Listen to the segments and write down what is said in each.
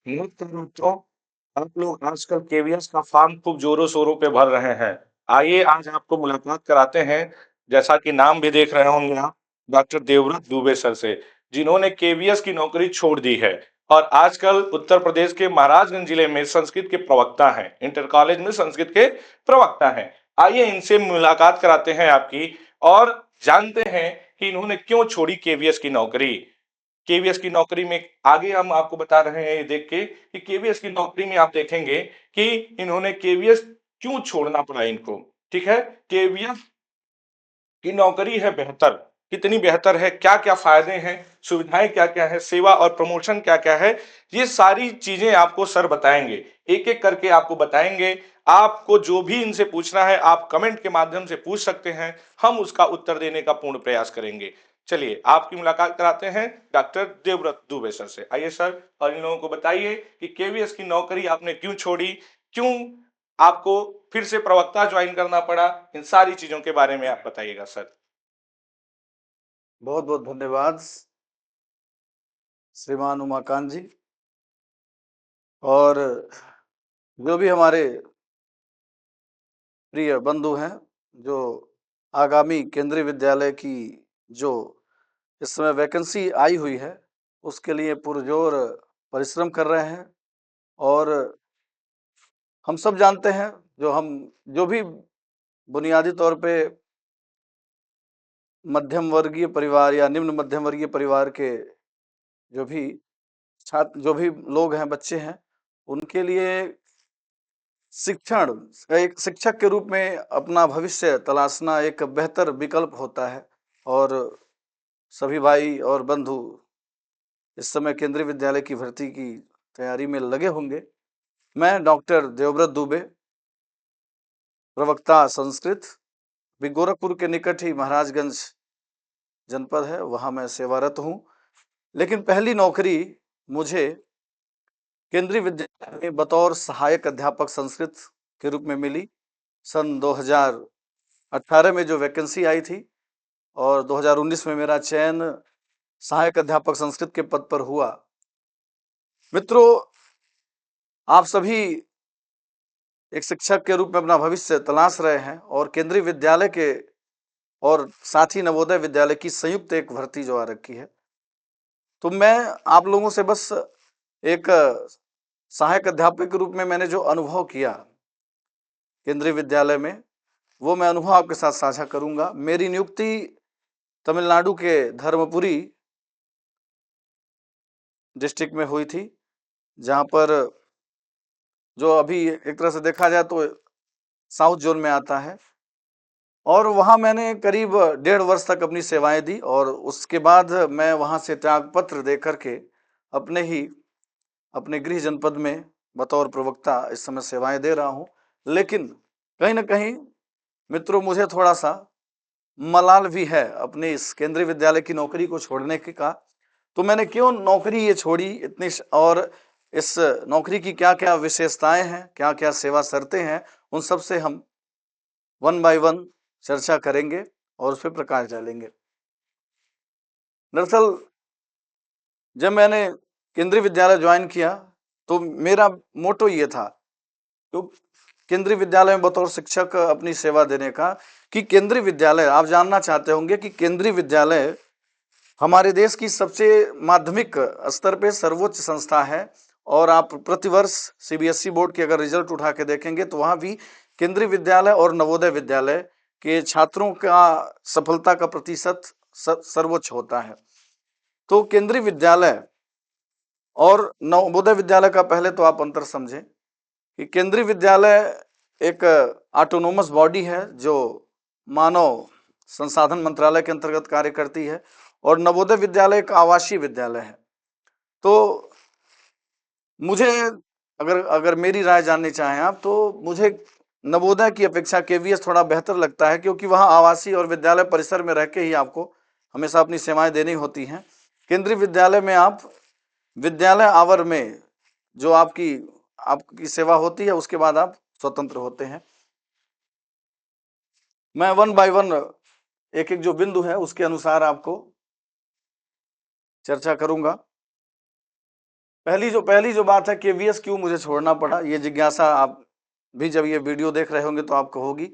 नमस्कार दोस्तों, आप लोग आजकल केवीएस का फार्म खूब जोरों-शोरों पे भर रहे हैं। आइए आज आपको मुलाकात कराते हैं, जैसा कि नाम भी देख रहे होंगे आप, डॉक्टर देवव्रत दुबे सर से, जिन्होंने केवीएस की नौकरी छोड़ दी है और आजकल उत्तर प्रदेश के महाराजगंज जिले में संस्कृत के प्रवक्ता हैं, इंटर कॉलेज में संस्कृत के प्रवक्ता हैं। आइए इनसे मुलाकात कराते हैं आपकी और जानते हैं कि इन्होंने क्यों छोड़ी केवीएस की नौकरी। केवीएस की नौकरी में आगे हम आपको बता रहे हैं ये देख के कि केवीएस की नौकरी में आप देखेंगे कि इन्होंने केवीएस क्यों छोड़ना पड़ा इनको। ठीक है, केवीएस की नौकरी है बेहतर, कितनी बेहतर है, क्या-क्या फायदे हैं, सुविधाएं क्या-क्या है, सेवा और प्रमोशन क्या-क्या है, ये सारी चीजें आपको सर बताएंगे, एक-एक करके आपको बताएंगे। आपको जो भी इनसे पूछना है आप कमेंट के माध्यम से पूछ सकते हैं, हम उसका उत्तर देने का पूर्ण प्रयास करेंगे। चलिए आपकी मुलाकात कराते हैं डॉक्टर देवव्रत दुबे सर से। आइए सर, और इन लोगों को बताइए कि केवीएस की नौकरी आपने क्यों छोड़ी, क्यों आपको फिर से प्रवक्ता ज्वाइन करना पड़ा, इन सारी चीजों के बारे में आप बताइएगा सर। बहुत बहुत धन्यवाद श्रीमान उमाकांत जी। और जो भी हमारे प्रिय बंधु हैं जो आगामी केंद्रीय विद्यालय की जो इस समय वैकेंसी आई हुई है उसके लिए पुरजोर परिश्रम कर रहे हैं। और हम सब जानते हैं जो भी बुनियादी तौर पे मध्यम वर्गीय परिवार या निम्न मध्यम वर्गीय परिवार के जो भी जो भी लोग हैं, बच्चे हैं, उनके लिए शिक्षण एक शिक्षक के रूप में अपना भविष्य तलाशना एक बेहतर विकल्प होता है। और सभी भाई और बंधु इस समय केंद्रीय विद्यालय की भर्ती की तैयारी में लगे होंगे। मैं डॉक्टर देवव्रत दुबे, प्रवक्ता संस्कृत, भी गोरखपुर के निकट ही महाराजगंज जनपद है, वहां मैं सेवारत हूँ। लेकिन पहली नौकरी मुझे केंद्रीय विद्यालय में बतौर सहायक अध्यापक संस्कृत के रूप में मिली सन 2018 में जो वैकेंसी आई थी, और 2019 में मेरा चयन सहायक अध्यापक संस्कृत के पद पर हुआ। मित्रों, आप सभी एक शिक्षक के रूप में अपना भविष्य तलाश रहे हैं और केंद्रीय विद्यालय के और साथ ही नवोदय विद्यालय की संयुक्त एक भर्ती जो आ रखी है, तो मैं आप लोगों से बस एक सहायक अध्यापक के रूप में मैंने जो अनुभव किया केंद्रीय विद्यालय में, वो मैं अनुभव आपके साथ साझा करूंगा। मेरी नियुक्ति तमिलनाडु के धर्मपुरी डिस्ट्रिक्ट में हुई थी, जहां पर जो अभी एक तरह से देखा जाए तो साउथ जोन में आता है। और वहां मैंने करीब 1.5 वर्ष तक अपनी सेवाएं दी और उसके बाद मैं वहां से त्यागपत्र दे करके अपने गृह जनपद में बतौर प्रवक्ता इस समय सेवाएं दे रहा हूं। लेकिन कहीं ना कहीं मित्रों, मुझे थोड़ा सा मलाल भी है अपने इस केंद्रीय विद्यालय की नौकरी को छोड़ने के का। तो मैंने क्यों नौकरी ये छोड़ी और इस नौकरी की क्या क्या विशेषताएं हैं, क्या क्या सेवा शर्तें हैं, उन सब से हम वन बाय वन चर्चा करेंगे और उस पर प्रकाश डालेंगे। दरअसल जब मैंने केंद्रीय विद्यालय ज्वाइन किया तो मेरा मोटो ये था, तो केंद्रीय विद्यालय में बतौर शिक्षक अपनी सेवा देने का, कि केंद्रीय विद्यालय, आप जानना चाहते होंगे कि केंद्रीय विद्यालय हमारे देश की सबसे माध्यमिक स्तर पे सर्वोच्च संस्था है। और आप प्रतिवर्ष सीबीएसई बोर्ड की अगर रिजल्ट उठा के देखेंगे तो वहां भी केंद्रीय विद्यालय और नवोदय विद्यालय के छात्रों का सफलता का प्रतिशत सर्वोच्च होता है। तो केंद्रीय विद्यालय और नवोदय विद्यालय का पहले तो आप अंतर समझें कि केंद्रीय विद्यालय एक ऑटोनोमस बॉडी है जो मानव संसाधन मंत्रालय के अंतर्गत कार्य करती है, और नवोदय विद्यालय एक आवासीय विद्यालय है। तो मुझे अगर अगर मेरी राय जाननी चाहें आप, तो मुझे नवोदय की अपेक्षा केवीएस थोड़ा बेहतर लगता है, क्योंकि वहाँ आवासीय और विद्यालय परिसर में रह के ही आपको हमेशा अपनी सेवाएं देनी होती हैं। केंद्रीय विद्यालय में आप विद्यालय आवर में जो आपकी सेवा होती है, उसके बाद आप स्वतंत्र होते हैं। मैं वन बाय वन एक एक जो बिंदु है उसके अनुसार आपको चर्चा करूंगा। पहली जो बात है केवीएस क्यों मुझे छोड़ना पड़ा, ये जिज्ञासा आप भी जब ये वीडियो देख रहे होंगे तो आपको होगी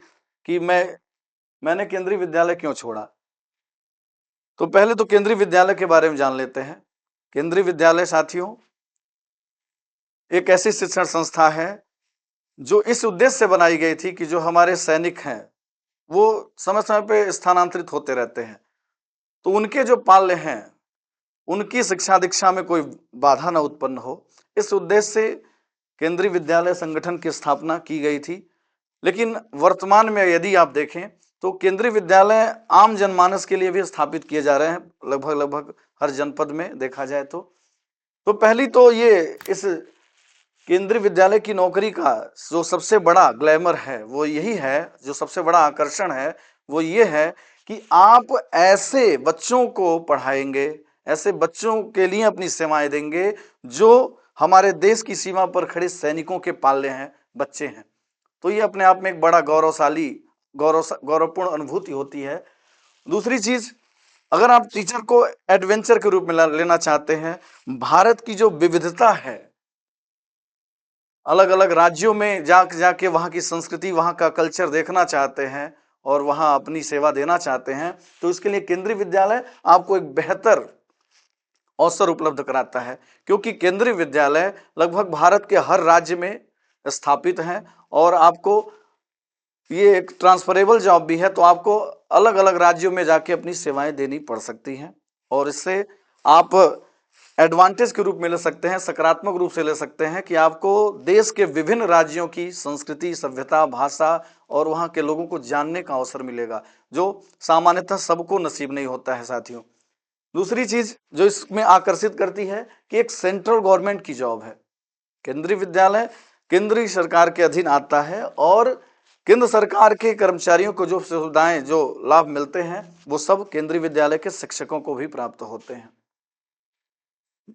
कि मैंने केंद्रीय विद्यालय क्यों छोड़ा। तो पहले तो केंद्रीय विद्यालय के बारे में जान लेते हैं। केंद्रीय विद्यालय साथियों एक ऐसी शिक्षण संस्था है जो इस उद्देश्य से बनाई गई थी कि जो हमारे सैनिक हैं वो समय समय पे स्थानांतरित होते रहते हैं, तो उनके जो पाल्य हैं उनकी शिक्षा दीक्षा में कोई बाधा न उत्पन्न हो, इस उद्देश्य से केंद्रीय विद्यालय संगठन की स्थापना की गई थी। लेकिन वर्तमान में यदि आप देखें तो केंद्रीय विद्यालय आम जनमानस के लिए भी स्थापित किए जा रहे हैं, लगभग हर जनपद में देखा जाए तो पहली तो ये इस केंद्रीय विद्यालय की नौकरी का जो सबसे बड़ा ग्लैमर है वो यही है, जो सबसे बड़ा आकर्षण है वो ये है कि आप ऐसे बच्चों को पढ़ाएंगे, ऐसे बच्चों के लिए अपनी सेवाएं देंगे जो हमारे देश की सीमा पर खड़े सैनिकों के पाले हैं, बच्चे हैं। तो ये अपने आप में एक बड़ा गौरवपूर्ण अनुभूति होती है। दूसरी चीज, अगर आप टीचर को एडवेंचर के रूप में लेना चाहते हैं, भारत की जो विविधता है, अलग अलग राज्यों में जाके वहां की संस्कृति, वहां का कल्चर देखना चाहते हैं और वहां अपनी सेवा देना चाहते हैं, तो इसके लिए केंद्रीय विद्यालय आपको एक बेहतर अवसर उपलब्ध कराता है, क्योंकि केंद्रीय विद्यालय लगभग भारत के हर राज्य में स्थापित हैं और आपको ये एक ट्रांसफरेबल जॉब भी है, तो आपको अलग अलग राज्यों में जाके अपनी सेवाएं देनी पड़ सकती हैं और इससे आप एडवांटेज के रूप में ले सकते हैं, सकारात्मक रूप से ले सकते हैं कि आपको देश के विभिन्न राज्यों की संस्कृति, सभ्यता, भाषा और वहां के लोगों को जानने का अवसर मिलेगा, जो सामान्यतः सबको नसीब नहीं होता है साथियों। दूसरी चीज जो इसमें आकर्षित करती है कि एक सेंट्रल गवर्नमेंट की जॉब है। केंद्रीय विद्यालय केंद्रीय सरकार के अधीन आता है और केंद्र सरकार के कर्मचारियों को जो सुविधाएं, जो लाभ मिलते हैं वो सब केंद्रीय विद्यालय के शिक्षकों को भी प्राप्त होते हैं।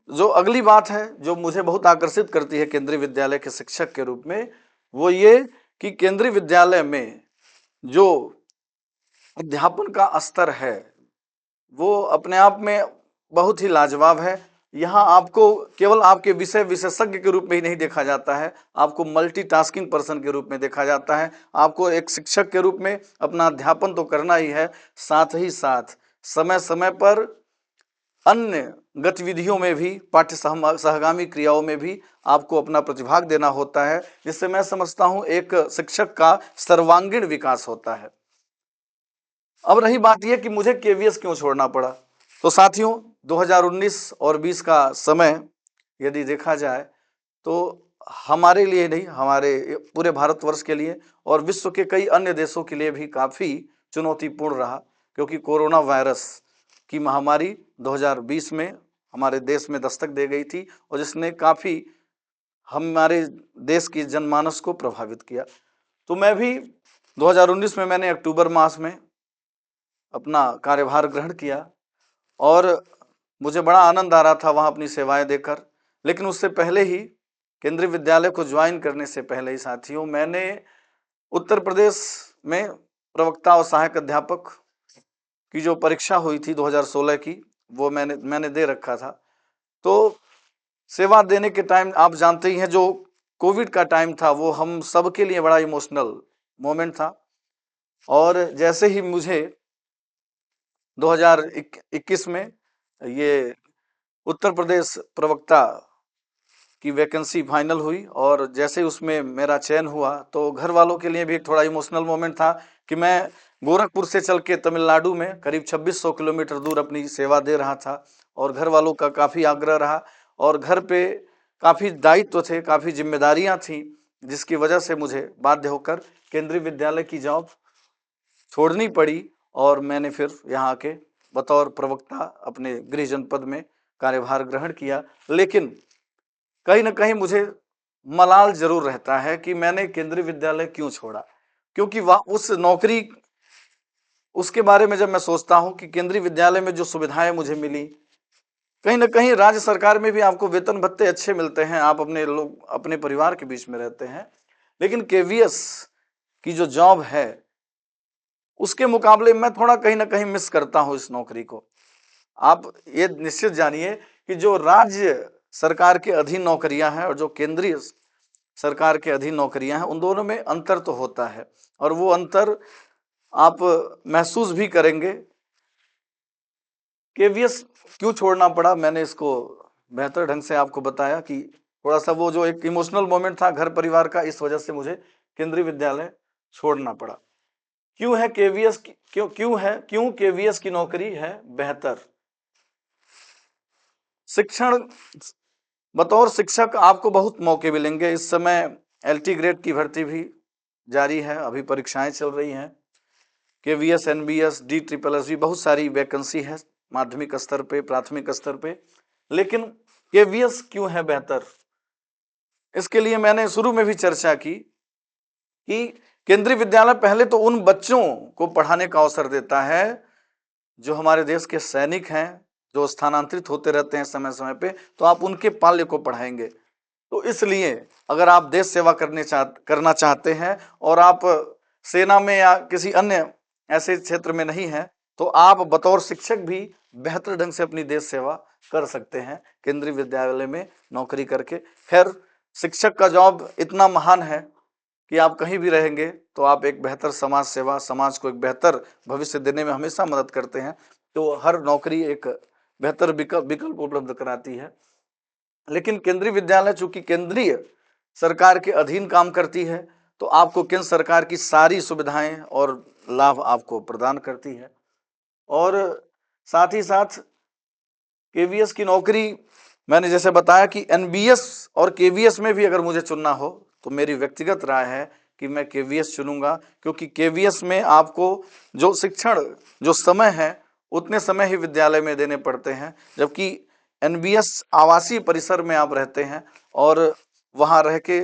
जो अगली बात है जो मुझे बहुत आकर्षित करती है केंद्रीय विद्यालय के शिक्षक के रूप में, वो ये कि केंद्रीय विद्यालय में जो अध्यापन का स्तर है वो अपने आप में बहुत ही लाजवाब है। यहाँ आपको केवल आपके विषय विशेषज्ञ के रूप में ही नहीं देखा जाता है, आपको मल्टीटास्किंग पर्सन के रूप में देखा जाता है। आपको एक शिक्षक के रूप में अपना अध्यापन तो करना ही है, साथ ही साथ समय समय पर अन्य गतिविधियों में भी, पाठ्य सहगामी क्रियाओं में भी आपको अपना प्रतिभाग देना होता है, जिससे मैं समझता हूं एक शिक्षक का सर्वांगीण विकास होता है। अब रही बात यह कि मुझे केवीएस क्यों छोड़ना पड़ा, तो साथियों 2019 और 20 का समय यदि देखा जाए तो हमारे लिए नहीं, हमारे पूरे भारतवर्ष के लिए और विश्व के कई अन्य देशों के लिए भी काफी चुनौतीपूर्ण रहा, क्योंकि कोरोना वायरस की महामारी 2020 में हमारे देश में दस्तक दे गई थी और जिसने काफी हमारे देश की जनमानस को प्रभावित किया। तो मैं भी 2019 में मैंने अक्टूबर मास में अपना कार्यभार ग्रहण किया और मुझे बड़ा आनंद आ रहा था वहां अपनी सेवाएं देकर। लेकिन उससे पहले ही, केंद्रीय विद्यालय को ज्वाइन करने से पहले ही साथियों, मैंने उत्तर प्रदेश में प्रवक्ता और सहायक अध्यापक की जो परीक्षा हुई थी 2016 की, वो मैंने दे रखा था। तो सेवा देने के टाइम आप जानते ही हैं, जो कोविड का टाइम था वो हम सबके लिए बड़ा इमोशनल मोमेंट था और जैसे ही मुझे 2021 में ये उत्तर प्रदेश प्रवक्ता की वैकेंसी फाइनल हुई और जैसे उसमें मेरा चयन हुआ तो घर वालों के लिए भी एक थोड़ा इमोशनल मोमेंट था कि मैं गोरखपुर से चल के तमिलनाडु में करीब 2600 किलोमीटर दूर अपनी सेवा दे रहा था और घर वालों का काफ़ी आग्रह रहा और घर पे काफ़ी दायित्व थे, काफ़ी जिम्मेदारियां थी, जिसकी वजह से मुझे बाध्य होकर केंद्रीय विद्यालय की जॉब छोड़नी पड़ी और मैंने फिर यहाँ के बतौर प्रवक्ता अपने गृह जनपद में कार्यभार ग्रहण किया। लेकिन कहीं ना कहीं मुझे मलाल जरूर रहता है कि मैंने केंद्रीय विद्यालय क्यों छोड़ा, क्योंकि वह उस नौकरी, उसके बारे में जब मैं सोचता हूं कि केंद्रीय विद्यालय में जो सुविधाएं मुझे मिली, कहीं ना कहीं राज्य सरकार में भी आपको वेतन भत्ते अच्छे मिलते हैं, आप अपने परिवार के बीच में रहते हैं, लेकिन केवीएस की जो जॉब है उसके मुकाबले मैं थोड़ा कहीं ना कहीं मिस करता हूं इस नौकरी को। आप ये निश्चित जानिए कि जो राज्य सरकार के अधीन नौकरियां हैं और जो केंद्रीय सरकार के अधीन नौकरियां हैं, उन दोनों में अंतर तो होता है और वो अंतर आप महसूस भी करेंगे। केवीएस क्यों छोड़ना पड़ा, मैंने इसको बेहतर ढंग से आपको बताया कि थोड़ा सा वो जो एक इमोशनल मोमेंट था घर परिवार का, इस वजह से मुझे केंद्रीय विद्यालय छोड़ना पड़ा। क्यों है केवीएस की, क्यों केवीएस की नौकरी है बेहतर? शिक्षण, बतौर शिक्षक आपको बहुत मौके मिलेंगे। इस समय एलटी ग्रेड की भर्ती भी जारी है, अभी परीक्षाएं चल रही हैं। केवीएस, एनबीएस, DSSS बहुत सारी वैकेंसी है माध्यमिक स्तर पे, प्राथमिक स्तर पे। लेकिन केवीएस क्यों है बेहतर, इसके लिए मैंने शुरू में भी चर्चा की कि केंद्रीय विद्यालय पहले तो उन बच्चों को पढ़ाने का अवसर देता है जो हमारे देश के सैनिक हैं, जो स्थानांतरित होते रहते हैं समय समय पे, तो आप उनके पाल्य को पढ़ाएंगे। तो इसलिए अगर आप देश सेवा करना चाहते हैं और आप सेना में या किसी अन्य ऐसे क्षेत्र में नहीं है, तो आप बतौर शिक्षक भी बेहतर ढंग से अपनी देश सेवा कर सकते हैं केंद्रीय विद्यालय में नौकरी करके। खैर, शिक्षक का जॉब इतना महान है कि आप कहीं भी रहेंगे तो आप एक बेहतर समाज सेवा, समाज को एक बेहतर भविष्य देने में हमेशा मदद करते हैं। तो हर नौकरी एक बेहतर विकल्प उपलब्ध कराती है। लेकिन केंद्रीय विद्यालय चूंकि केंद्रीय सरकार के अधीन काम करती है, तो आपको केंद्र सरकार की सारी सुविधाएं और लाभ आपको प्रदान करती है। और साथ ही साथ केवीएस की नौकरी, मैंने जैसे बताया कि एनबीएस और केवीएस में भी अगर मुझे चुनना हो तो मेरी व्यक्तिगत राय है कि मैं केवीएस चुनूंगा, क्योंकि केवीएस में आपको जो शिक्षण, जो समय है, उतने समय ही विद्यालय में देने पड़ते हैं, जबकि एनबीएस आवासीय परिसर में आप रहते हैं और वहां रह के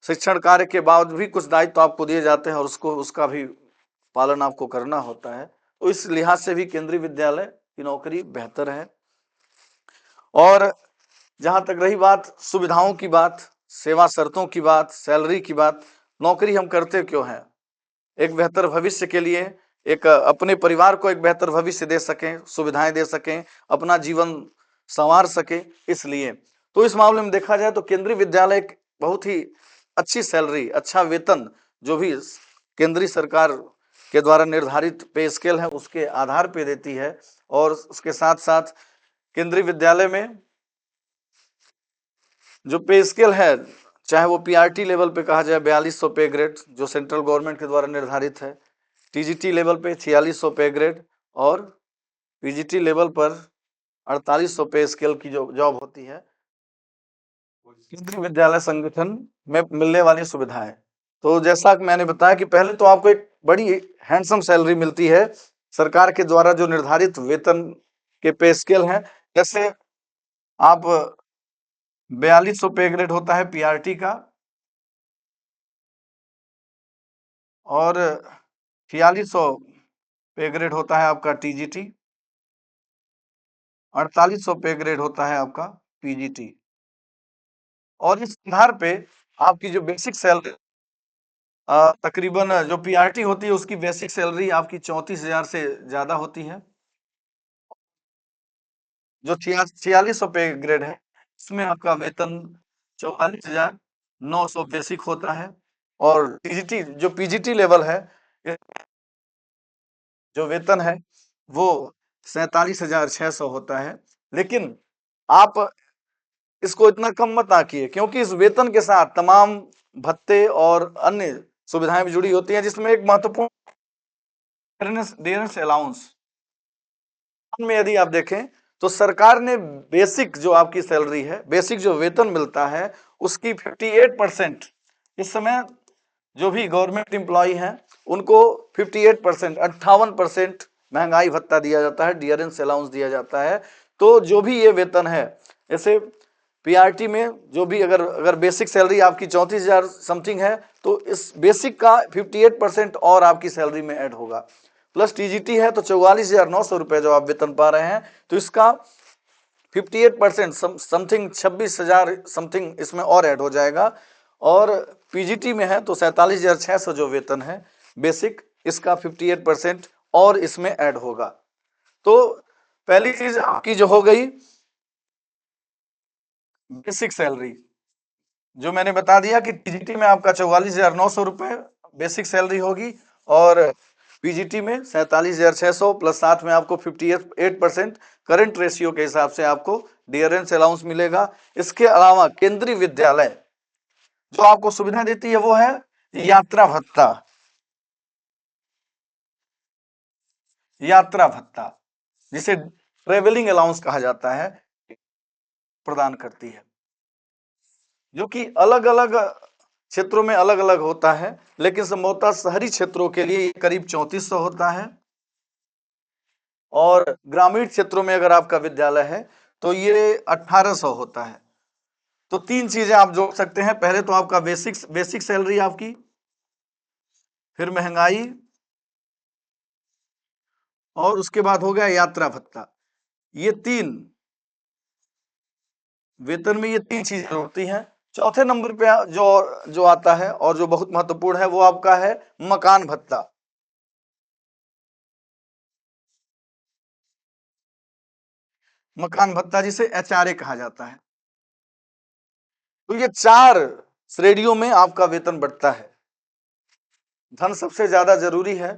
शिक्षण कार्य के बाद भी कुछ दायित्व आपको दिए जाते हैं और उसका भी पालन आपको करना होता है। तो इस लिहाज से भी केंद्रीय विद्यालय की नौकरी बेहतर है। और जहां तक रही बात सुविधाओं की बात, सेवा शर्तों की बात, सैलरी की बात, नौकरी हम करते क्यों हैं? एक बेहतर भविष्य के लिए, एक अपने परिवार को एक बेहतर भविष्य दे सकें, सुविधाएं दे सकें, अपना जीवन संवार सके, इसलिए। तो इस मामले में देखा जाए तो केंद्रीय विद्यालय एक बहुत ही अच्छी सैलरी, अच्छा वेतन जो भी केंद्रीय सरकार के द्वारा निर्धारित पे स्केल है उसके आधार पे देती है। और उसके साथ साथ केंद्रीय विद्यालय में जो पे स्केल है, चाहे वो पीआरटी लेवल पे कहा जाए 4200 पे ग्रेड जो सेंट्रल गवर्नमेंट के द्वारा निर्धारित है, टीजीटी लेवल पे 4600 पे ग्रेड और पीजीटी लेवल पर 4800 पे स्केल की जो जॉब होती है, केंद्रीय विद्यालय संगठन में मिलने वाली सुविधाएं। तो जैसा कि मैंने बताया कि पहले तो आपको एक बड़ी हैंडसम सैलरी मिलती है सरकार के द्वारा जो निर्धारित वेतन के पे स्केल है। जैसे आप 4200 पे ग्रेड होता है पीआरटी का और 4600 पे ग्रेड होता है आपका टीजीटी, 4800 पे ग्रेड होता है आपका पीजीटी। और इस आधार पे आपकी जो बेसिक सैलरी तकरीबन जो पीआरटी होती है उसकी बेसिक सैलरी आपकी 34,000 से ज्यादा होती है। जो 4600 पे ग्रेड है इसमें आपका वेतन 44,900 बेसिक होता है और टीजीटी जो पीजीटी लेवल है जो वेतन है वो 47,600 होता है। लेकिन आप इसको इतना कम मत आंकिए, क्योंकि इस वेतन के साथ तमाम भत्ते और अन्य सुविधाएं भी जुड़ी होती हैं, जिसमें एक महत्वपूर्ण डियरेंस अलाउंस में यदि आप देखें तो सरकार ने बेसिक जो आपकी सैलरी है, बेसिक जो वेतन मिलता है उसकी 58% इस समय जो भी गवर्नमेंट एम्प्लॉय हैं उनको 58%, 58% महंगाई भत्ता दिया जाता है, डियरेंस अलाउंस दिया जाता है। तो जो भी ये वेतन है, जैसे पीआरटी में जो भी अगर बेसिक सैलरी आपकी 34,000 समथिंग है तो इस बेसिक का 58% और आपकी सैलरी में ऐड होगा, प्लस टीजीटी है तो 44,900 रुपए जो आप वेतन पा रहे हैं तो इसका 58% समथिंग 26,000 समथिंग इसमें और ऐड हो जाएगा। और पीजीटी में है तो 47,600 जो वेतन है बेसिक, इसका 58% और इसमें ऐड होगा। तो पहली चीज आपकी जो हो गई बेसिक सैलरी जो मैंने बता दिया कि टीजीटी में आपका 44,900 रुपए बेसिक सैलरी होगी और पीजीटी में 47,600 प्लस साथ में आपको 58% करंट रेशियो के हिसाब से आपको डियरेंस अलाउंस मिलेगा। इसके अलावा केंद्रीय विद्यालय जो आपको सुविधा देती है वो है यात्रा भत्ता। यात्रा भत्ता जिसे ट्रेवलिंग अलाउंस कहा जाता है, प्रदान करती है, जो कि अलग अलग क्षेत्रों में अलग अलग होता है, लेकिन संभवतः शहरी क्षेत्रों के लिए करीब 3400 होता है और ग्रामीण क्षेत्रों में अगर आपका विद्यालय है तो ये 1800 होता है। तो तीन चीजें आप जोड़ सकते हैं, पहले तो आपका बेसिक सैलरी आपकी, फिर महंगाई और उसके बाद हो गया यात्रा भत्ता। ये तीन वेतन में ये तीन चीजें होती हैं। चौथे नंबर पे जो जो आता है और जो बहुत महत्वपूर्ण है वो आपका है मकान भत्ता। मकान भत्ता जिसे एचआरए कहा जाता है। तो ये चार श्रेणियों में आपका वेतन बढ़ता है। धन सबसे ज्यादा जरूरी है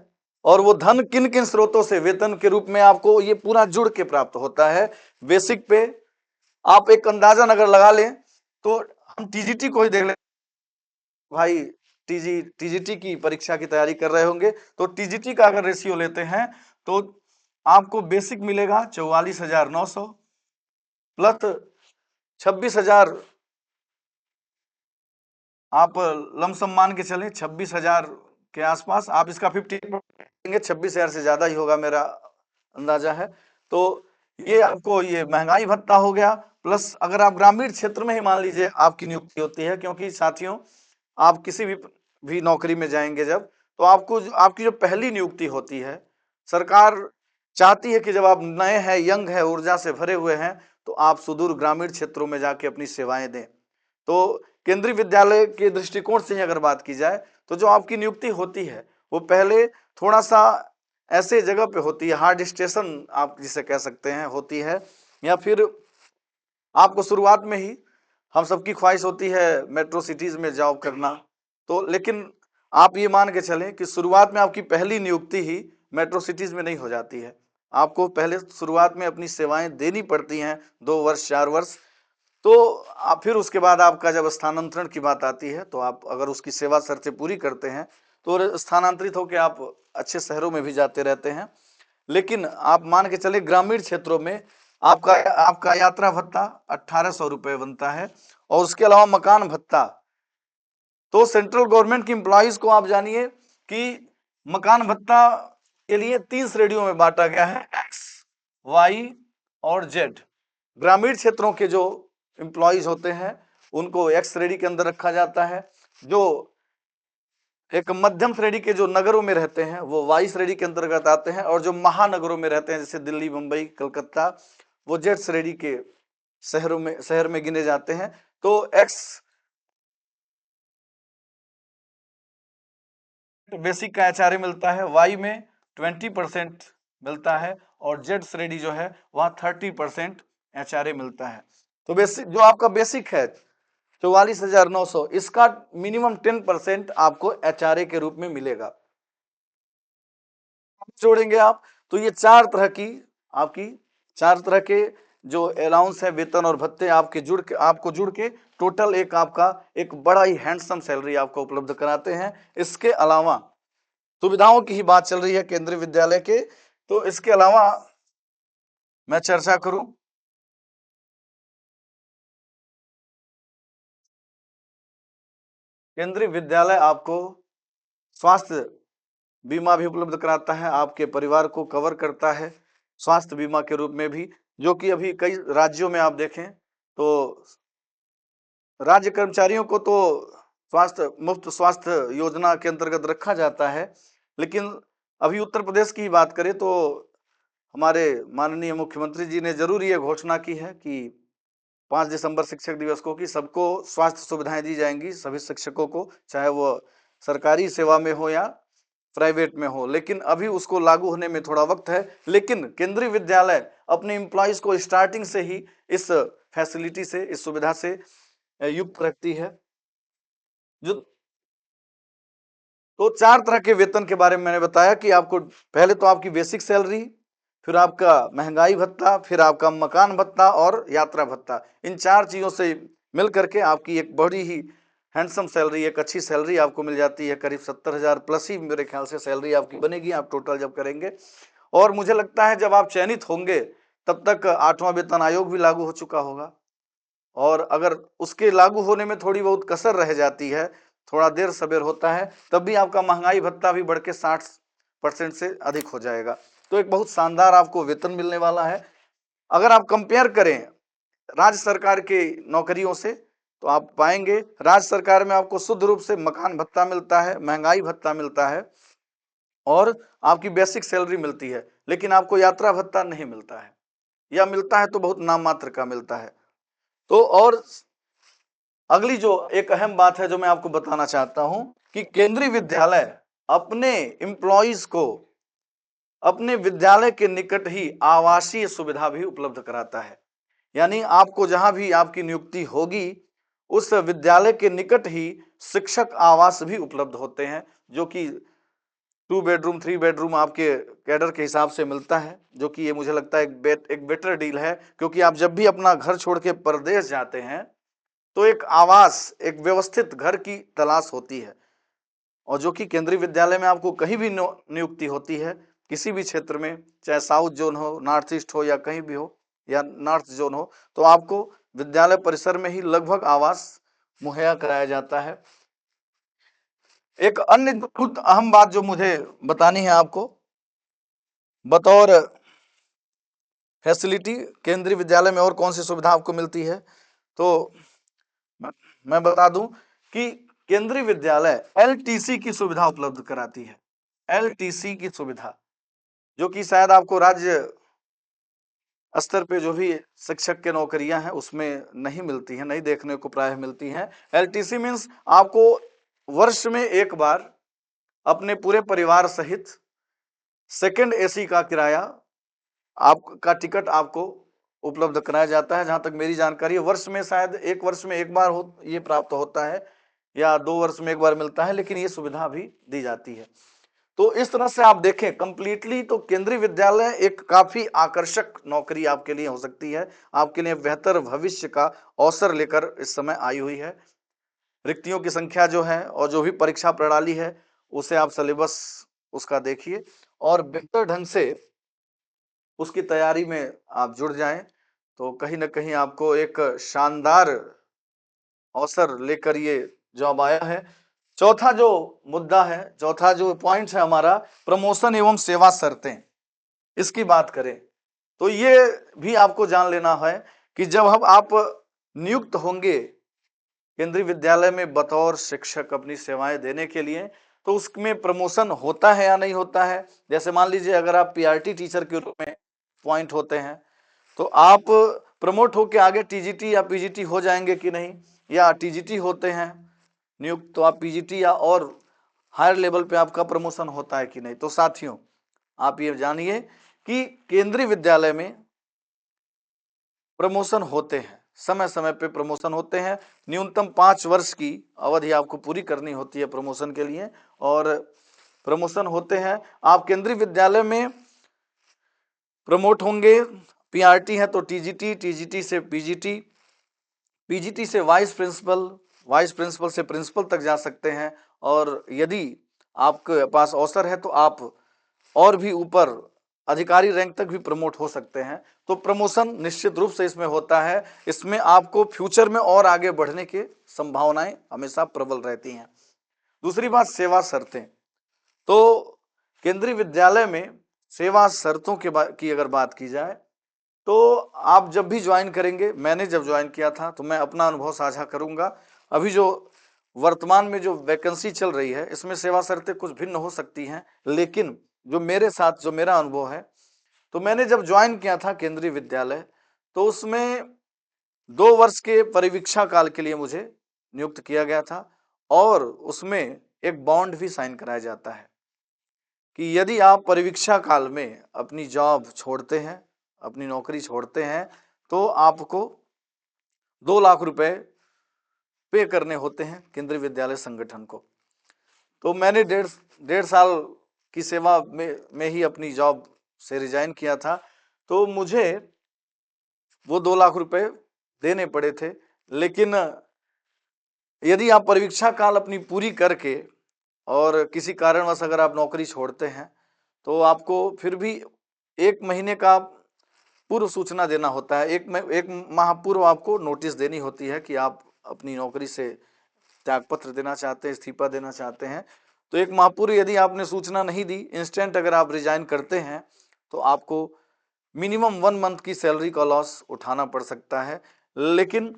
और वो धन किन किन स्रोतों से वेतन के रूप में आपको ये पूरा जुड़ के प्राप्त होता है। बेसिक पे आप एक अंदाजन अगर लगा लें तो हम टीजीटी को ही देख ले भाई, टीजीटी की परीक्षा की तैयारी कर रहे होंगे तो टीजीटी का अगर रेशियो लेते हैं तो आपको बेसिक मिलेगा 44,900 प्लस 26,000, आप लमसम मान के चलें 26,000 के आसपास। आप इसका 50 देंगे 26,000 से ज्यादा ही होगा मेरा अंदाजा है। तो ये आपको ये महंगाई भत्ता हो गया। प्लस अगर आप ग्रामीण क्षेत्र में ही मान लीजिए आपकी नियुक्ति होती है, क्योंकि साथियों आप किसी भी नौकरी में जाएंगे जब, तो आपको आपकी जो पहली नियुक्ति होती है, सरकार चाहती है कि जब आप नए हैं, यंग है, ऊर्जा से भरे हुए हैं, तो आप सुदूर ग्रामीण क्षेत्रों में जाके अपनी सेवाएं दें। तो केंद्रीय विद्यालय के दृष्टिकोण से अगर बात की जाए तो जो आपकी नियुक्ति होती है वो पहले थोड़ा सा ऐसे जगह पे होती है, हार्ड स्टेशन आप जिसे कह सकते हैं होती है, या फिर आपको शुरुआत में ही, हम सबकी ख्वाहिश होती है मेट्रो सिटीज में जॉब करना, तो लेकिन आप ये मान के चलें कि शुरुआत में आपकी पहली नियुक्ति ही मेट्रो सिटीज में नहीं हो जाती है। आपको पहले शुरुआत में अपनी सेवाएं देनी पड़ती हैं 2 वर्ष 4 वर्ष। तो आप फिर उसके बाद आपका जब स्थानांतरण की बात आती है तो आप अगर उसकी सेवा शर्तें पूरी करते हैं तो स्थानांतरित होकर आप अच्छे शहरों में भी जाते रहते हैं। लेकिन आप मान के चले ग्रामीण क्षेत्रों में आपका आपका यात्रा भत्ता 1800 रुपए बनता है और उसके अलावा मकान भत्ता। तो सेंट्रल गवर्नमेंट की एम्प्लॉइज को आप जानिए कि मकान भत्ता के लिए 3 श्रेणियों में बांटा गया है, एक्स, वाई और जेड। ग्रामीण क्षेत्रों के जो एम्प्लॉइज होते हैं उनको एक्स श्रेणी के अंदर रखा जाता है, जो एक मध्यम श्रेणी के जो नगरों में रहते हैं वो वाई श्रेणी के अंतर्गत आते हैं, और जो महानगरों में रहते हैं जैसे दिल्ली, मुंबई, कलकत्ता, वो जेड श्रेणी के शहर में गिने जाते हैं। तो एक्स बेसिक का एचआरए मिलता है, वाई में 20% मिलता है और जेड श्रेणी जो है वहां 30% एचआरए मिलता है। तो बेसिक जो आपका बेसिक है 44,900, इसका मिनिमम 10% आपको एचआरए के रूप में मिलेगा। जोड़ेंगे आप तो ये चार तरह के जो अलाउंस है, वेतन और भत्ते आपको जुड़ के टोटल एक आपका एक बड़ा ही हैंडसम सैलरी आपको उपलब्ध कराते हैं। इसके अलावा सुविधाओं की ही बात चल रही है केंद्रीय विद्यालय के, तो इसके अलावा मैं चर्चा करूं, केंद्रीय विद्यालय आपको स्वास्थ्य बीमा भी उपलब्ध कराता है, आपके परिवार को कवर करता है स्वास्थ्य बीमा के रूप में भी, जो कि अभी कई राज्यों में आप देखें तो राज्य कर्मचारियों को तो मुफ्त स्वास्थ्य योजना के अंतर्गत रखा जाता है। लेकिन अभी उत्तर प्रदेश की बात करें तो हमारे माननीय मुख्यमंत्री जी ने जरूर ये घोषणा की है कि 5 दिसंबर शिक्षक दिवस को कि सबको स्वास्थ्य सुविधाएं दी जाएंगी, सभी शिक्षकों को, चाहे वो सरकारी सेवा में हो या प्राइवेट में हो। लेकिन अभी उसको लागू होने में थोड़ा वक्त है, लेकिन केंद्रीय विद्यालय अपने एम्प्लॉइज को स्टार्टिंग से ही इस फैसिलिटी से, इस सुविधा से युक्त रखती है। जो तो 4 तरह के वेतन के बारे में मैंने बताया कि आपको पहले तो आपकी बेसिक सैलरी, फिर आपका महंगाई भत्ता, फिर आपका मकान भत्ता और यात्रा भत्ता। इन 4 चीजों से मिल करके आपकी एक बड़ी ही हैंडसम सैलरी, एक अच्छी सैलरी आपको मिल जाती है। करीब 70,000 प्लस ही मेरे ख्याल से सैलरी आपकी बनेगी, आप टोटल जब करेंगे। और मुझे लगता है जब आप चयनित होंगे तब तक 8वां वेतन आयोग भी लागू हो चुका होगा, और अगर उसके लागू होने में थोड़ी बहुत कसर रह जाती है, थोड़ा देर सबेर होता है, तब भी आपका महंगाई भत्ता भी बढ़ के 60% से अधिक हो जाएगा। तो एक बहुत शानदार आपको वेतन मिलने वाला है। अगर आप कंपेयर करें राज्य सरकार के नौकरियों से, तो आप पाएंगे राज्य सरकार में आपको शुद्ध रूप से मकान भत्ता मिलता है, महंगाई भत्ता मिलता है और आपकी बेसिक सैलरी मिलती है, लेकिन आपको यात्रा भत्ता नहीं मिलता है, या मिलता है तो बहुत नाम मात्र का मिलता है। तो और अगली जो एक अहम बात है जो मैं आपको बताना चाहता हूं कि केंद्रीय विद्यालय अपने एम्प्लॉइज को अपने विद्यालय के निकट ही आवासीय सुविधा भी उपलब्ध कराता है। यानी आपको जहां भी आपकी नियुक्ति होगी उस विद्यालय के निकट ही शिक्षक आवास भी उपलब्ध होते हैं, जो कि 2 बेडरूम 3 बेडरूम आपके कैडर के हिसाब से मिलता है, जो कि ये मुझे लगता है एक बेटर डील है। क्योंकि आप जब भी अपना घर छोड़ के परदेश जाते हैं तो एक आवास, एक व्यवस्थित घर की तलाश होती है, और जो कि केंद्रीय विद्यालय में आपको कहीं भी नियुक्ति होती है, किसी भी क्षेत्र में, चाहे साउथ जोन हो, नॉर्थ ईस्ट हो, या कहीं भी हो, या नॉर्थ जोन हो, तो आपको विद्यालय परिसर में ही लगभग आवास मुहैया कराया जाता है। एक अन्य बहुत अहम बात जो मुझे बतानी है आपको, बतौर फैसिलिटी केंद्रीय विद्यालय में और कौन सी सुविधा आपको मिलती है, तो मैं बता दूं कि केंद्रीय विद्यालय एलटीसी की सुविधा उपलब्ध कराती है। एलटीसी की सुविधा, जो कि शायद आपको राज्य स्तर पे जो भी शिक्षक के नौकरियां हैं उसमें नहीं मिलती हैं, नहीं देखने को प्रायः मिलती हैं। एलटीसी मीन्स आपको वर्ष में एक बार अपने पूरे परिवार सहित सेकंड एसी का किराया, आपका टिकट आपको उपलब्ध कराया जाता है। जहां तक मेरी जानकारी है, वर्ष में शायद एक वर्ष में एक बार हो ये प्राप्त होता है, या 2 वर्ष में एक बार मिलता है, लेकिन ये सुविधा भी दी जाती है। तो इस तरह से आप देखें कंप्लीटली तो केंद्रीय विद्यालय एक काफी आकर्षक नौकरी आपके लिए हो सकती है, आपके लिए बेहतर भविष्य का अवसर लेकर इस समय आई हुई है। रिक्तियों की संख्या जो है और जो भी परीक्षा प्रणाली है उसे आप सिलेबस उसका देखिए और बेहतर ढंग से उसकी तैयारी में आप जुड़ जाएं, तो कहीं ना कहीं आपको एक शानदार अवसर लेकर ये जॉब आया है। चौथा जो मुद्दा है, चौथा जो पॉइंट है हमारा, प्रमोशन एवं सेवा शर्तें, इसकी बात करें तो ये भी आपको जान लेना है कि जब हम आप नियुक्त होंगे केंद्रीय विद्यालय में बतौर शिक्षक अपनी सेवाएं देने के लिए, तो उसमें प्रमोशन होता है या नहीं होता है। जैसे मान लीजिए अगर आप पीआरटी टीचर के रूप में पॉइंट होते हैं तो आप प्रमोट होके आगे टीजीटी या पीजीटी हो जाएंगे कि नहीं, या टीजीटी होते हैं नियुक्त तो आप पीजीटी या और हायर लेवल पे आपका प्रमोशन होता है कि नहीं। तो साथियों आप ये जानिए कि केंद्रीय विद्यालय में प्रमोशन होते हैं, समय समय पे प्रमोशन होते हैं। न्यूनतम 5 वर्ष की अवधि आपको पूरी करनी होती है प्रमोशन के लिए, और प्रमोशन होते हैं। आप केंद्रीय विद्यालय में प्रमोट होंगे, पीआरटी है तो टीजीटी, टीजीटी से पीजीटी, पीजीटी से वाइस प्रिंसिपल, वाइस प्रिंसिपल से प्रिंसिपल तक जा सकते हैं, और यदि आपके पास अवसर है तो आप और भी ऊपर अधिकारी रैंक तक भी प्रमोट हो सकते हैं। तो प्रमोशन निश्चित रूप से इसमें होता है, इसमें आपको फ्यूचर में और आगे बढ़ने की संभावनाएं हमेशा प्रबल रहती हैं। दूसरी बात, सेवा शर्तें। तो केंद्रीय विद्यालय में सेवा शर्तों की अगर बात की जाए तो आप जब भी ज्वाइन करेंगे, मैंने जब ज्वाइन किया था तो मैं अपना अनुभव साझा करूंगा। अभी जो वर्तमान में जो वैकेंसी चल रही है इसमें सेवा शर्तें कुछ भिन्न हो सकती हैं, लेकिन जो मेरे साथ जो मेरा अनुभव है, तो मैंने जब ज्वाइन किया था केंद्रीय विद्यालय तो उसमें 2 वर्ष के परिवीक्षा काल के लिए मुझे नियुक्त किया गया था, और उसमें एक बॉन्ड भी साइन कराया जाता है कि यदि आप परिवीक्षा काल में अपनी जॉब छोड़ते हैं, अपनी नौकरी छोड़ते हैं, तो आपको 2 लाख रुपए पे करने होते हैं केंद्रीय विद्यालय संगठन को। तो मैंने डेढ़ साल की सेवा में ही अपनी जॉब से रिजाइन किया था। तो मुझे वो 2 लाख रुपए देने पड़े थे। लेकिन यदि आप परीक्षा काल अपनी पूरी करके और किसी कारणवश अगर आप नौकरी छोड़ते हैं, तो आपको फिर भी 1 महीने का पूर्व सूचना देना होता है। 1 माह पूर्व आपको नोटिस देनी होती है कि आप अपनी नौकरी से त्यागपत्र देना चाहते हैं, इस्तीफा देना चाहते हैं। तो 1 माह पूर्व यदि आपने सूचना नहीं दी, इंस्टेंट अगर आप रिजाइन करते हैं, तो आपको मिनिमम 1 मंथ की सैलरी का लॉस उठाना पड़ सकता है। लेकिन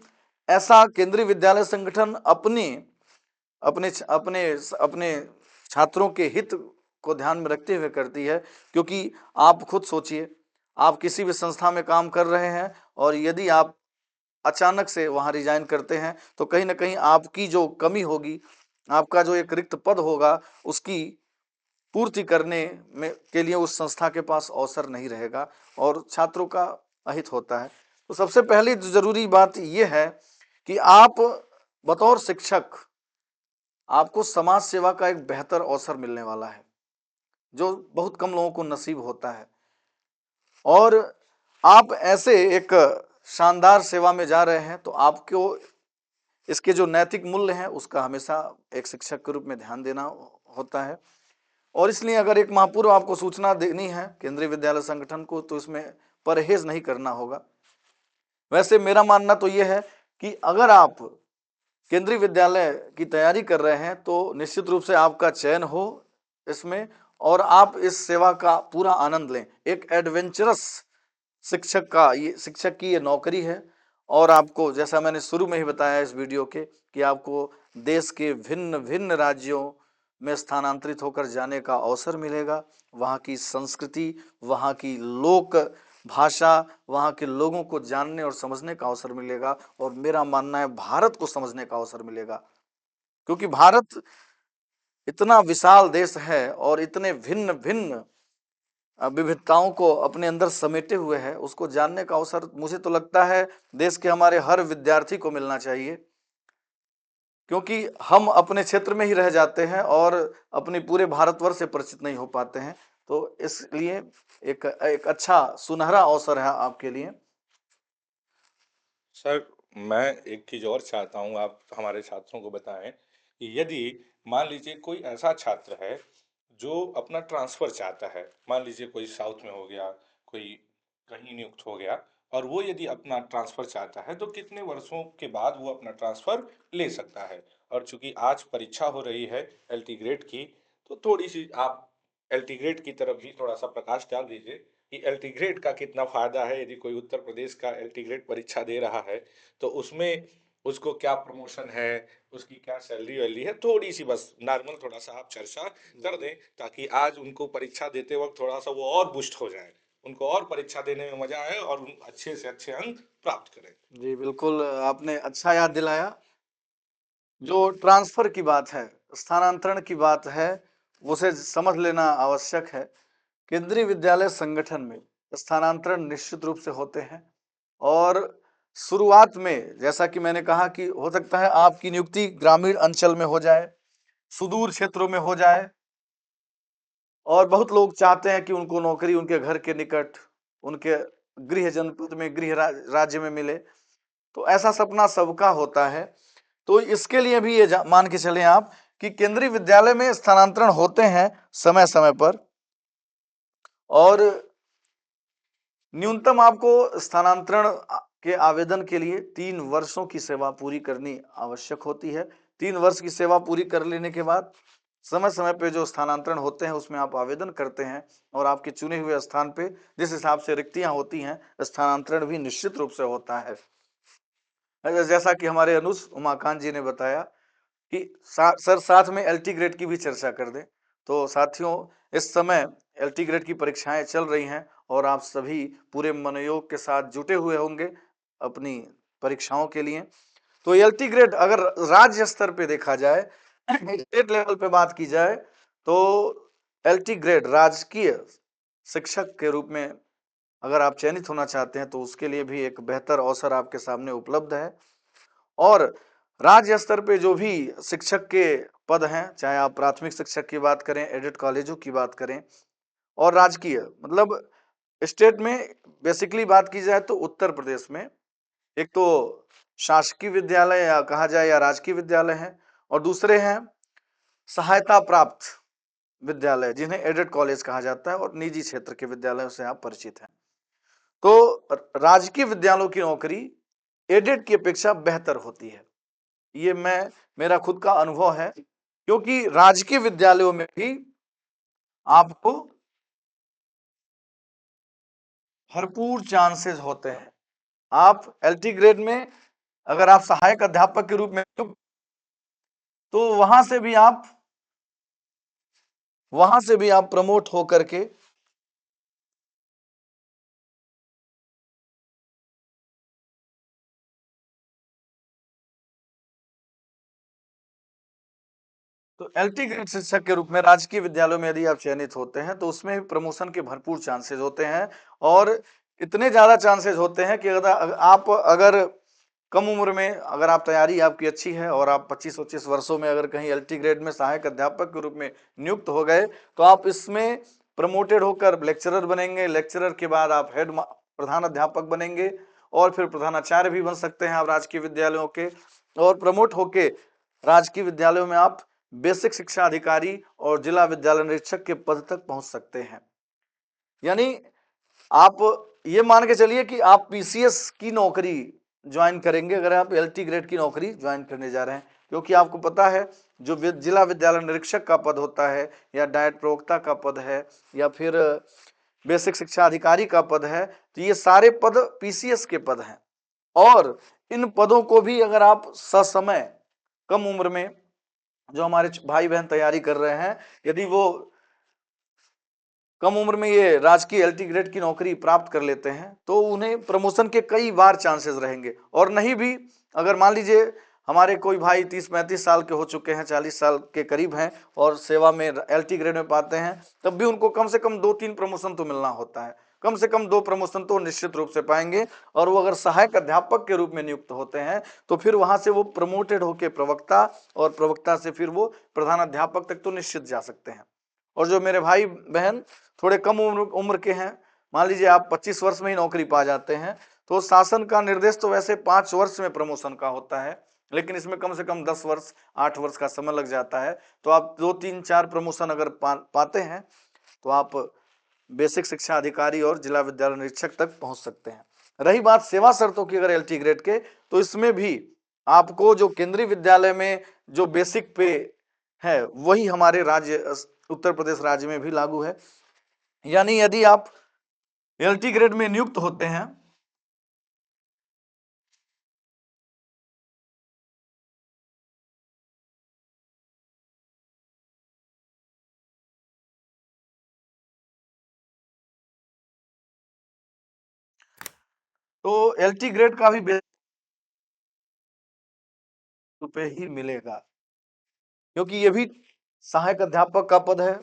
ऐसा केंद्रीय विद्यालय संगठन अपने अपने छात्रों के हित को ध्यान में रखते हुए करती है। क्योंकि आप खुद सोचिए, आप किसी भी संस्था में काम कर रहे हैं और यदि आप अचानक से वहां रिजाइन करते हैं, तो कहीं ना कहीं आपकी जो कमी होगी, आपका जो एक रिक्त पद होगा, उसकी पूर्ति करने में के लिए उस संस्था के पास अवसर नहीं रहेगा और छात्रों का अहित होता है। तो सबसे पहली जरूरी बात यह है कि आप बतौर शिक्षक, आपको समाज सेवा का एक बेहतर अवसर मिलने वाला है, जो बहुत कम लोगों को नसीब होता है। और आप ऐसे एक शानदार सेवा में जा रहे हैं, तो आपको इसके जो नैतिक मूल्य हैं उसका हमेशा एक शिक्षक के रूप में ध्यान देना होता है। और इसलिए अगर 1 माह पूर्व आपको सूचना देनी है केंद्रीय विद्यालय संगठन को, तो इसमें परहेज नहीं करना होगा। वैसे मेरा मानना तो यह है कि अगर आप केंद्रीय विद्यालय की तैयारी कर रहे हैं, तो निश्चित रूप से आपका चयन हो इसमें और आप इस सेवा का पूरा आनंद लें। एक एडवेंचरस शिक्षक की ये नौकरी है। और आपको, जैसा मैंने शुरू में ही बताया इस वीडियो के, कि आपको देश के भिन्न भिन्न राज्यों में स्थानांतरित होकर जाने का अवसर मिलेगा। वहाँ की संस्कृति, वहाँ की लोक भाषा, वहाँ के लोगों को जानने और समझने का अवसर मिलेगा। और मेरा मानना है भारत को समझने का अवसर मिलेगा, क्योंकि भारत इतना विशाल देश है और इतने भिन्न भिन्न विविधताओं को अपने अंदर समेटे हुए है। उसको जानने का अवसर मुझे तो लगता है देश के हमारे हर विद्यार्थी को मिलना चाहिए, क्योंकि हम अपने क्षेत्र में ही रह जाते हैं और अपने पूरे भारतवर्ष से परिचित नहीं हो पाते हैं। तो इसलिए एक अच्छा सुनहरा अवसर है आपके लिए। सर, मैं एक चीज़ और चाहता हूँ आप हमारे छात्रों को बताएं कि यदि मान लीजिए कोई ऐसा छात्र है जो अपना ट्रांसफ़र चाहता है, मान लीजिए कोई साउथ में हो गया, कोई कहीं नियुक्त हो गया और वो यदि अपना ट्रांसफ़र चाहता है तो कितने वर्षों के बाद वो अपना ट्रांसफ़र ले सकता है। और चूंकि आज परीक्षा हो रही है एलटी ग्रेड की, तो थोड़ी सी आप एलटी ग्रेड की तरफ भी थोड़ा सा प्रकाश डाल दीजिए कि एलटी ग्रेड का कितना फ़ायदा है। यदि कोई उत्तर प्रदेश का एलटी ग्रेड परीक्षा दे रहा है तो उसमें उसको क्या प्रमोशन है, उसकी क्या सैलरी वैलरी है, थोड़ी सी बस नॉर्मल थोड़ा सा आप चर्चा कर दें, ताकि आज उनको परीक्षा देते वक्त थोड़ा सा वो और बुस्ट हो जाए, उनको और परीक्षा देने में मजा आए और उन अच्छे से अच्छे अंक प्राप्त करें। जी बिल्कुल, आपने अच्छा याद दिलाया। जो ट्रांसफर की बात है, स्थानांतरण की बात है, उसे समझ लेना आवश्यक है। केंद्रीय विद्यालय संगठन में स्थानांतरण निश्चित रूप से होते हैं। और शुरुआत में जैसा कि मैंने कहा कि हो सकता है आपकी नियुक्ति ग्रामीण अंचल में हो जाए, सुदूर क्षेत्रों में हो जाए, और बहुत लोग चाहते हैं कि उनको नौकरी उनके घर के निकट, उनके गृह जनपद में, राज्य में मिले। तो ऐसा सपना सबका होता है। तो इसके लिए भी ये मान के चलें आप कि केंद्रीय विद्यालय में स्थानांतरण होते हैं समय समय पर। और न्यूनतम आपको स्थानांतरण के आवेदन के लिए 3 वर्षों की सेवा पूरी करनी आवश्यक होती है। 3 वर्ष की सेवा पूरी कर लेने के बाद समय समय पे जो स्थानांतरण होते हैं उसमें आप आवेदन करते हैं और आपके चुने हुए स्थान पे जिस हिसाब से रिक्तियां होती हैं, स्थानांतरण भी निश्चित रूप से होता है। जैसा कि हमारे अनुज उमाकांत जी ने बताया कि सर साथ में एलटी ग्रेड की भी चर्चा कर दें। तो साथियों, इस समय एलटी ग्रेड की परीक्षाएं चल रही हैं और आप सभी पूरे मनोयोग के साथ जुटे हुए होंगे अपनी परीक्षाओं के लिए। तो एलटी ग्रेड अगर राज्य स्तर पे देखा जाए, स्टेट लेवल पे बात की जाए, तो एलटी ग्रेड राजकीय शिक्षक के रूप में अगर आप चयनित होना चाहते हैं तो उसके लिए भी एक बेहतर अवसर आपके सामने उपलब्ध है। और राज्य स्तर पे जो भी शिक्षक के पद हैं, चाहे आप प्राथमिक शिक्षक की बात करें, एडेड कॉलेजों की बात करें, और राजकीय, मतलब स्टेट में बेसिकली बात की जाए तो उत्तर प्रदेश में एक तो शासकीय विद्यालय या कहा जाए या राजकीय विद्यालय है, और दूसरे हैं सहायता प्राप्त विद्यालय जिन्हें एडेड कॉलेज कहा जाता है, और निजी क्षेत्र के विद्यालयों से आप परिचित हैं। तो राजकीय विद्यालयों की नौकरी एडेड की अपेक्षा बेहतर होती है, ये मेरा खुद का अनुभव है, क्योंकि राजकीय विद्यालयों में भी आपको भरपूर चांसेस होते हैं। आप एलटी ग्रेड में अगर आप सहायक अध्यापक के रूप में तो वहां से भी आप प्रमोट होकर के तो एलटी ग्रेड शिक्षक के रूप में राजकीय विद्यालयों में यदि आप चयनित होते हैं तो उसमें भी प्रमोशन के भरपूर चांसेस होते हैं, और इतने ज्यादा चांसेस होते हैं कि अगर कम उम्र में अगर आप तैयारी आपकी अच्छी है और आप 25-25 वर्षों में अगर कहीं एलटी ग्रेड में सहायक अध्यापक के रूप में नियुक्त हो गए तो आप इसमें प्रमोटेड होकर लेक्चरर बनेंगे, लेक्चरर के बाद आप प्रधान अध्यापक बनेंगे, और फिर प्रधानाचार्य भी बन सकते हैं आप राजकीय विद्यालयों के, और प्रमोट होके राजकीय विद्यालयों में आप बेसिक शिक्षा अधिकारी और जिला विद्यालय निरीक्षक के पद तक पहुंच सकते हैं। यानी आप ये मान के चलिए कि आप पीसीएस की नौकरी ज्वाइन करेंगे अगर आप एलटी ग्रेड की नौकरी ज्वाइन करने जा रहे हैं, क्योंकि आपको पता है जो जिला विद्यालय निरीक्षक का पद होता है, या डायट प्रवक्ता का पद है, या फिर बेसिक शिक्षा अधिकारी का पद है, तो ये सारे पद पीसीएस के पद हैं। और इन पदों को भी अगर आप ससमय कम उम्र में जो हमारे भाई बहन तैयारी कर रहे हैं, यदि वो कम उम्र में ये राजकीय एलटी ग्रेड की नौकरी प्राप्त कर लेते हैं तो उन्हें प्रमोशन के कई बार चांसेस रहेंगे। और नहीं भी, अगर मान लीजिए हमारे कोई भाई 30-35 साल के हो चुके हैं, 40 साल के करीब हैं और सेवा में एलटी ग्रेड में पाते हैं, तब भी उनको कम से कम 2-3 प्रमोशन तो मिलना होता है, कम से कम 2 प्रमोशन तो निश्चित रूप से पाएंगे। और वो अगर सहायक अध्यापक के रूप में नियुक्त होते हैं तो फिर वहां से वो प्रमोटेड होकर प्रवक्ता, और प्रवक्ता से फिर वो प्रधान अध्यापक तक तो निश्चित जा सकते हैं। और जो मेरे भाई बहन थोड़े कम उम्र के हैं, मान लीजिए आप 25 वर्ष में ही नौकरी पा जाते हैं, तो शासन का निर्देश तो वैसे 5 वर्ष में प्रमोशन का होता है, लेकिन इसमें कम से कम 10 वर्ष 8 वर्ष का समय लग जाता है। तो आप 2-3-4 प्रमोशन अगर पाते हैं तो आप बेसिक शिक्षा अधिकारी और जिला विद्यालय निरीक्षक तक पहुंच सकते हैं। रही बात सेवा शर्तों की अगर एलटी ग्रेड के, तो इसमें भी आपको जो केंद्रीय विद्यालय में जो बेसिक पे है वही हमारे राज्य उत्तर प्रदेश राज्य में भी लागू है। यानी यदि आप एलटी ग्रेड में नियुक्त होते हैं तो एलटी ग्रेड का भी रुपए ही मिलेगा, क्योंकि ये भी सहायक अध्यापक का पद है,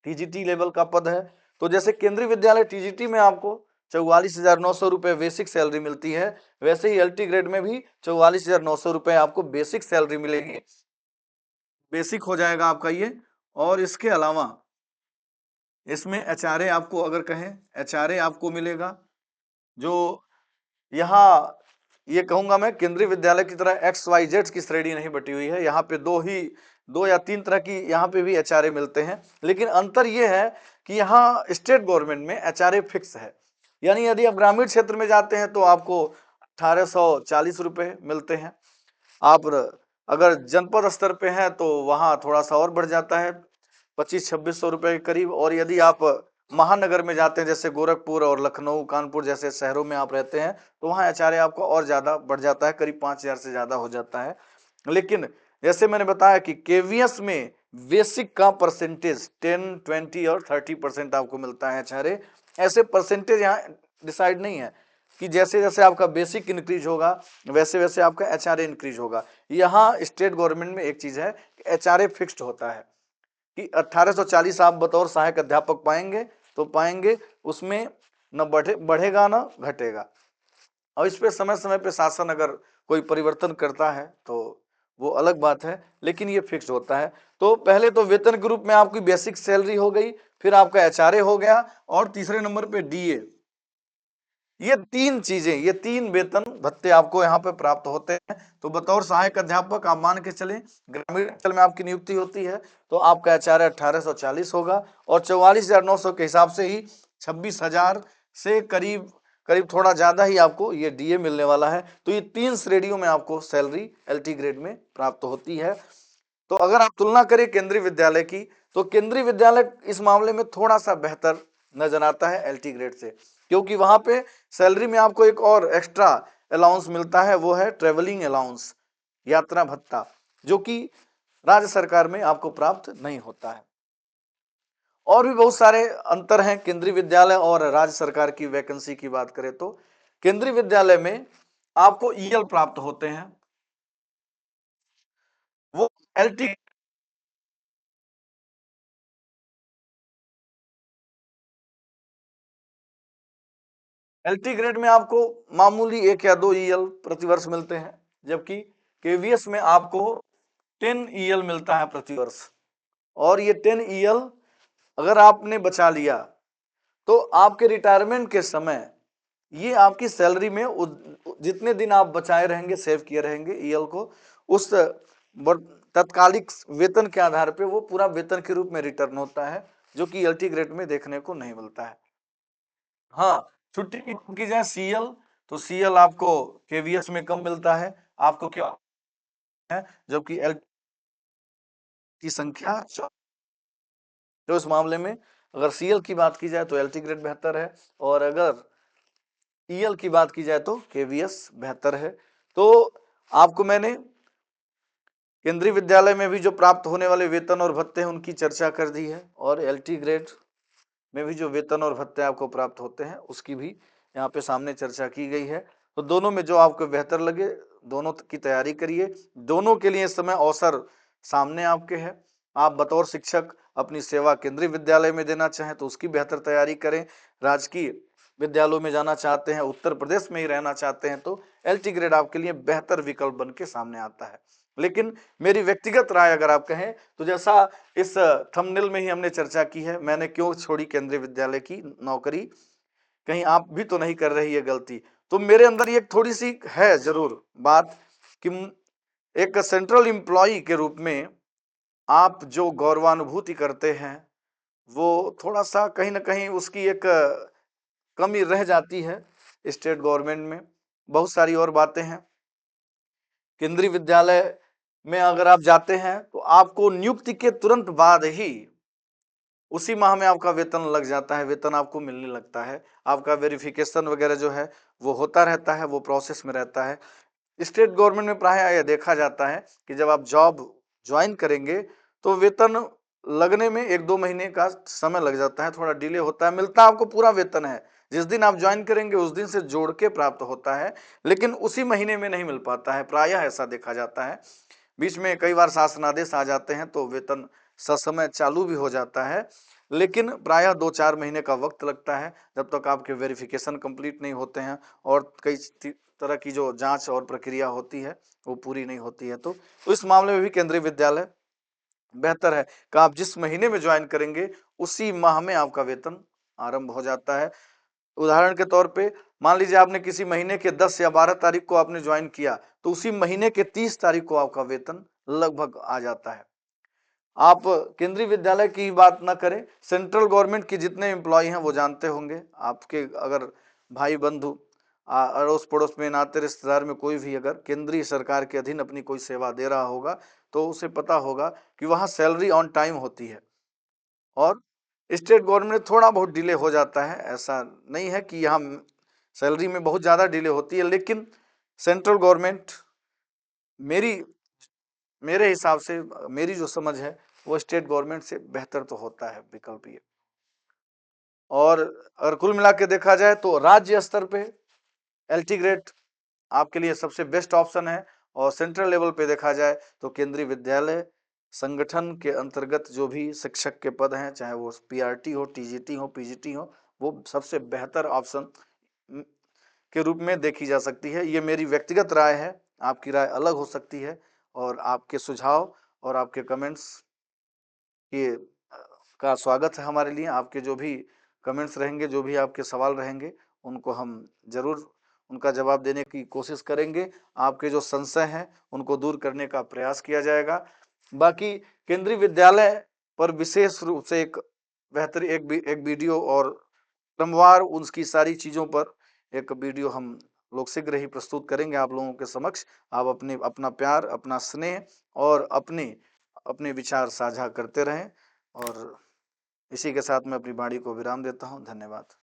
टीजीटी लेवल का पद है। तो जैसे केंद्रीय विद्यालय टीजीटी में आपको 44,900 रुपए बेसिक सैलरी मिलती है, वैसे ही एलटी ग्रेड में भी 44,900 रुपए आपको बेसिक सैलरी मिलेगी, बेसिक हो जाएगा आपका ये। और इसके अलावा इसमें एचआरए आपको अगर कहें, एचआरए आपको मिलेगा, जो यहाँ ये कहूंगा मैं केंद्रीय विद्यालय की तरह XYZ की श्रेणी नहीं बटी हुई है, यहाँ पे 2 या 3 तरह की यहाँ पे भी एचआरए मिलते हैं। लेकिन अंतर ये है कि यहाँ स्टेट गवर्नमेंट में एचआरए फिक्स है, यानी यदि आप ग्रामीण क्षेत्र में जाते हैं तो आपको 1840 रुपए मिलते हैं। आप अगर जनपद स्तर पे हैं तो वहाँ थोड़ा सा और बढ़ जाता है, 2500-2600 रुपए के करीब। और यदि आप महानगर में जाते हैं जैसे गोरखपुर और लखनऊ कानपुर जैसे शहरों में आप रहते हैं तो वहाँ एचआरए आपको और ज्यादा बढ़ जाता है, करीब 5000 से ज्यादा हो जाता है। लेकिन जैसे मैंने बताया कि केवीएस में बेसिक का परसेंटेज 10, 20 और 30% आपको मिलता है एचआरए। ऐसे परसेंटेज यहाँ डिसाइड नहीं है कि जैसे जैसे आपका बेसिक इंक्रीज होगा वैसे वैसे आपका एचआरए इंक्रीज होगा। यहाँ स्टेट गवर्नमेंट में एक चीज है कि एचआरए फिक्स्ड होता है कि 1840 आप बतौर सहायक अध्यापक पाएंगे तो पाएंगे, उसमें न बढ़ेगा न घटेगा। और इस पे समय समय पे शासन अगर कोई परिवर्तन करता है तो वो अलग बात है, लेकिन ये फिक्स होता है। तो पहले तो वेतन के रूप में आपकी बेसिक सैलरी हो गई, फिर आपका एचआरए हो गया, और तीसरे नंबर पे डीए। ये तीन चीजें, ये तीन वेतन भत्ते आपको यहाँ पे प्राप्त होते हैं। तो बतौर सहायक अध्यापक आप मान के चले ग्रामीण अंचल में आपकी नियुक्ति होती है तो आपका एचआरए 1840 होगा, और 44,900 के हिसाब से ही 26,000 से करीब करीब थोड़ा ज्यादा ही आपको ये डीए मिलने वाला है। तो ये तीन श्रेणियों में आपको सैलरी एलटी ग्रेड में प्राप्त होती है। तो अगर आप तुलना करें केंद्रीय विद्यालय की, तो केंद्रीय विद्यालय इस मामले में थोड़ा सा बेहतर नजर आता है एलटी ग्रेड से, क्योंकि वहां पे सैलरी में आपको एक और एक्स्ट्रा अलाउंस मिलता है, वो है ट्रेवलिंग अलाउंस, यात्रा भत्ता, जो कि राज्य सरकार में आपको प्राप्त नहीं होता है। और भी बहुत सारे अंतर हैं केंद्रीय विद्यालय और राज्य सरकार की वैकेंसी की बात करें तो केंद्रीय विद्यालय में आपको ईएल प्राप्त होते हैं, वो एलटी ग्रेड में आपको मामूली 1 या 2 ईएल प्रतिवर्ष मिलते हैं, जबकि केवीएस में आपको 10 ईएल मिलता है प्रतिवर्ष। और ये 10 ईएल अगर आपने बचा लिया तो आपके रिटायरमेंट के समय ये आपकी सैलरी में जितने दिन आप बचाए रहेंगे, सेव किए रहेंगे ईएल को, उस तत्कालिक वेतन के आधार पे वो पूरा वेतन के रूप में रिटर्न होता है, जो कि एलटी ग्रेड में देखने को नहीं मिलता है। हाँ, छुट्टी की जाए सीएल, तो सीएल आपको केवीएस में कम मिलता है, आपको क्या है, जबकि एल की संख्या, तो इस मामले में अगर सीएल की बात की जाए तो एलटी ग्रेड बेहतर है, और अगर ईएल की बात की जाए तो केवीएस बेहतर है। तो आपको मैंने केंद्रीय विद्यालय में भी जो प्राप्त होने वाले वेतन और भत्ते हैं उनकी चर्चा कर दी है, और एलटी ग्रेड में भी जो वेतन और भत्ते आपको प्राप्त होते हैं उसकी भी यहाँ पे सामने चर्चा की गई है। तो दोनों में जो आपको बेहतर लगे दोनों की तैयारी करिए। दोनों के लिए इस समय अवसर सामने आपके है। आप बतौर शिक्षक अपनी सेवा केंद्रीय विद्यालय में देना चाहें तो उसकी बेहतर तैयारी करें। राजकीय विद्यालयों में जाना चाहते हैं, उत्तर प्रदेश में ही रहना चाहते हैं, तो एलटी ग्रेड आपके लिए बेहतर विकल्प बन के सामने आता है। लेकिन मेरी व्यक्तिगत राय अगर आप कहें तो जैसा इस थंबनेल में ही हमने चर्चा की है, मैंने क्यों छोड़ी केंद्रीय विद्यालय की नौकरी, कहीं आप भी तो नहीं कर रही है गलती। तो मेरे अंदर ये थोड़ी सी है जरूर बात कि एक सेंट्रल एम्प्लॉय के रूप में आप जो गौरवानुभूति करते हैं वो थोड़ा सा कहीं ना कहीं उसकी एक कमी रह जाती है स्टेट गवर्नमेंट में। बहुत सारी और बातें हैं। केंद्रीय विद्यालय में अगर आप जाते हैं तो आपको नियुक्ति के तुरंत बाद ही उसी माह में आपका वेतन लग जाता है, वेतन आपको मिलने लगता है। आपका वेरिफिकेशन वगैरह जो है वो होता रहता है, वो प्रोसेस में रहता है। स्टेट गवर्नमेंट में प्रायः यह देखा जाता है कि जब आप जॉब ज्वाइन करेंगे तो वेतन लगने में 1-2 महीने का समय लग जाता है, थोड़ा डिले होता है। मिलता आपको पूरा वेतन है, जिस दिन आप ज्वाइन करेंगे उस दिन से जोड़ के प्राप्त होता है, लेकिन उसी महीने में नहीं मिल पाता है, प्रायः ऐसा देखा जाता है। बीच में कई बार शासनादेश आ जाते हैं तो वेतन ससमय चालू भी हो जाता है, लेकिन प्रायः 2-4 महीने का वक्त लगता है जब तक आपके वेरिफिकेशन कंप्लीट नहीं होते हैं और कई तरह की जो जांच और प्रक्रिया होती है वो पूरी नहीं होती है। तो इस मामले में भी केंद्रीय विद्यालय बेहतर है कि आप जिस महीने में ज्वाइन करेंगे उसी माह में आपका वेतन आरंभ हो जाता है। उदाहरण के तौर पे मान लीजिए आपने किसी महीने के 10 या 12 तारीख को आपने ज्वाइन किया तो उसी महीने के 30 तारीख को आपका वेतन लगभग आ जाता है। आप केंद्रीय विद्यालय की बात ना करें, सेंट्रल गवर्नमेंट के जितने एम्प्लॉय हैं वो जानते होंगे। आपके अगर भाई बंधु अड़ोस पड़ोस में नाते रिश्तेदार में कोई भी अगर केंद्रीय सरकार के अधीन अपनी कोई सेवा दे रहा होगा तो उसे पता होगा कि वहाँ सैलरी ऑन टाइम होती है, और स्टेट गवर्नमेंट में थोड़ा बहुत डिले हो जाता है। ऐसा नहीं है कि यहाँ सैलरी में बहुत ज़्यादा डिले होती है, लेकिन सेंट्रल गवर्नमेंट मेरी मेरे हिसाब से मेरी जो समझ है वो स्टेट गवर्नमेंट से बेहतर तो होता है विकल्प ये। और अगर कुल मिला के देखा जाए तो राज्य स्तर पे एलटी ग्रेड आपके लिए सबसे बेस्ट ऑप्शन है, और सेंट्रल लेवल पे देखा जाए तो केंद्रीय विद्यालय संगठन के अंतर्गत जो भी शिक्षक के पद हैं, चाहे वो पीआरटी हो, टीजीटी हो, पीजीटी हो, वो सबसे बेहतर ऑप्शन के रूप में देखी जा सकती है। ये मेरी व्यक्तिगत राय है, आपकी राय अलग हो सकती है और आपके सुझाव और आपके कमेंट्स के का स्वागत है हमारे लिए। आपके जो भी कमेंट्स रहेंगे, जो भी आपके सवाल रहेंगे, उनको हम ज़रूर उनका जवाब देने की कोशिश करेंगे। आपके जो संशय हैं, उनको दूर करने का प्रयास किया जाएगा। बाकी केंद्रीय विद्यालय पर विशेष रूप से एक बेहतर एक वीडियो और क्रमवार उसकी सारी चीज़ों पर एक वीडियो हम लोग शीघ्र ही प्रस्तुत करेंगे आप लोगों के समक्ष। आप अपना प्यार, अपना स्नेह और अपने विचार साझा करते रहें और इसी के साथ मैं अपनी वाणी को विराम देता हूँ। धन्यवाद।